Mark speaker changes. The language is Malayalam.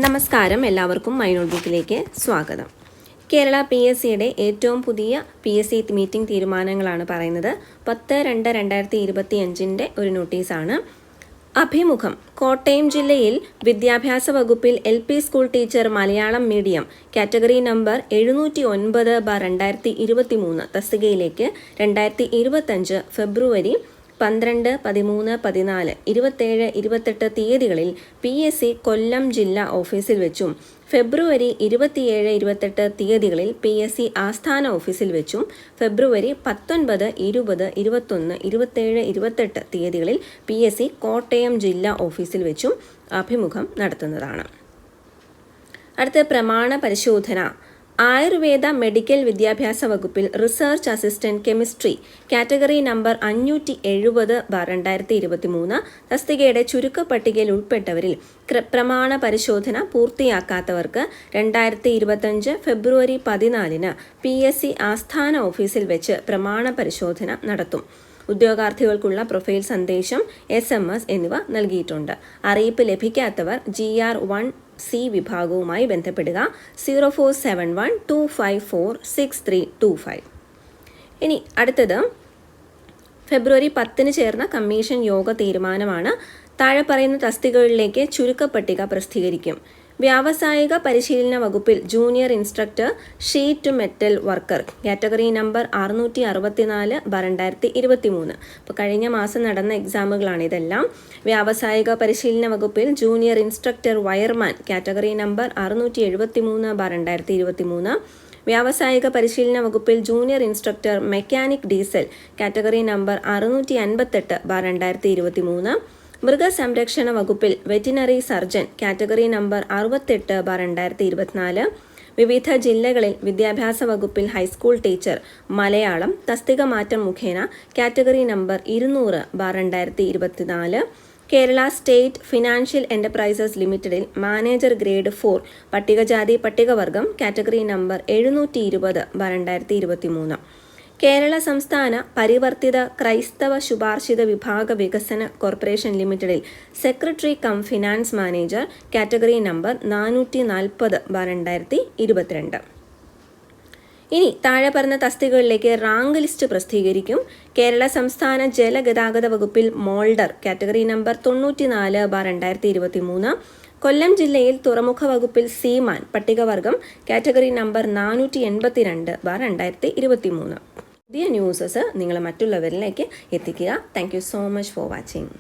Speaker 1: നമസ്കാരം, എല്ലാവർക്കും മൈ നോട്ട്ബുക്കിലേക്ക് സ്വാഗതം. കേരള PSCയുടെ ഏറ്റവും പുതിയ PSC മീറ്റിംഗ് തീരുമാനങ്ങളാണ് പറയുന്നത്. 10/2/2025 ഒരു നോട്ടീസാണ്. അഭിമുഖം. കോട്ടയം ജില്ലയിൽ വിദ്യാഭ്യാസ വകുപ്പിൽ LP school teacher Malayalam medium category number 709/2023 തസ്തികയിലേക്ക് 2025 ഫെബ്രുവരി 12, 13, 14, 27, 28 തീയതികളിൽ PSC കൊല്ലം ജില്ലാ ഓഫീസിൽ വെച്ചും ഫെബ്രുവരി 27, 28 തീയതികളിൽ PSC ആസ്ഥാന ഓഫീസിൽ വെച്ചും ഫെബ്രുവരി 19, 20, 21, 27, 28 തീയതികളിൽ PSC കോട്ടയം ജില്ലാ ഓഫീസിൽ വെച്ചും അഭിമുഖം നടത്തുന്നതാണ്. അടുത്ത പ്രമാണ പരിശോധന. ആയുർവേദ മെഡിക്കൽ വിദ്യാഭ്യാസ വകുപ്പിൽ research assistant chemistry category number 570/2023 തസ്തികയുടെ ചുരുക്കപ്പട്ടികയിൽ ഉൾപ്പെട്ടവരിൽ പ്രമാണ പരിശോധന പൂർത്തിയാക്കാത്തവർക്ക് 2025 ഫെബ്രുവരി 14 PSC ആസ്ഥാന ഓഫീസിൽ വെച്ച് പ്രമാണ പരിശോധന നടത്തും. ഉദ്യോഗാർത്ഥികൾക്കുള്ള പ്രൊഫൈൽ സന്ദേശം, SMS എന്നിവ നൽകിയിട്ടുണ്ട്. അറിയിപ്പ് ലഭിക്കാത്തവർ GR1C വിഭാഗവുമായി ബന്ധപ്പെടുക. 04712546 ഇനി അടുത്തത് ഫെബ്രുവരി 10 ചേർന്ന കമ്മീഷൻ യോഗ തീരുമാനമാണ്. താഴെ പറയുന്ന തസ്തികകളിലേക്ക് ചുരുക്കപ്പട്ടിക പ്രസിദ്ധീകരിക്കും. വ്യാവസായിക പരിശീലന വകുപ്പിൽ junior instructor sheet metal worker category number 664/2023. അപ്പോൾ കഴിഞ്ഞ മാസം നടന്ന എക്സാമുകളാണ് ഇതെല്ലാം. വ്യാവസായിക പരിശീലന വകുപ്പിൽ junior instructor wireman category number 673/2023. വ്യാവസായിക പരിശീലന വകുപ്പിൽ junior instructor mechanic diesel category number 657/2023. മൃഗസംരക്ഷണ വകുപ്പിൽ വെറ്റിനറി സർജൻ കാറ്റഗറി നമ്പർ 68/2024. വിവിധ ജില്ലകളിൽ വിദ്യാഭ്യാസ വകുപ്പിൽ ഹൈസ്കൂൾ ടീച്ചർ മലയാളം തസ്തിക മാറ്റം മുഖേന category number 200/2024. Kerala state financial enterprises ലിമിറ്റഡിൽ മാനേജർ ഗ്രേഡ് 4 പട്ടികജാതി പട്ടികവർഗം കാറ്റഗറി നമ്പർ 720/2023. കേരള സംസ്ഥാന പരിവർത്തിത ക്രൈസ്തവ ശുപാർശിത വിഭാഗ വികസന കോർപ്പറേഷൻ ലിമിറ്റഡിൽ secretary come finance manager category number 440/2022. ഇനി താഴെ പറഞ്ഞ തസ്തികകളിലേക്ക് റാങ്ക് ലിസ്റ്റ് പ്രസിദ്ധീകരിക്കും. കേരള സംസ്ഥാന ജലഗതാഗത വകുപ്പിൽ മോൾഡർ കാറ്റഗറി നമ്പർ 94/2023. കൊല്ലം ജില്ലയിൽ തുറമുഖ വകുപ്പിൽ സീമാൻ പട്ടികവർഗം കാറ്റഗറി നമ്പർ 482/2023. പുതിയ ന്യൂസസ് നിങ്ങൾ മറ്റുള്ളവരിലേക്ക് എത്തിക്കുക. Thank you so much for watching.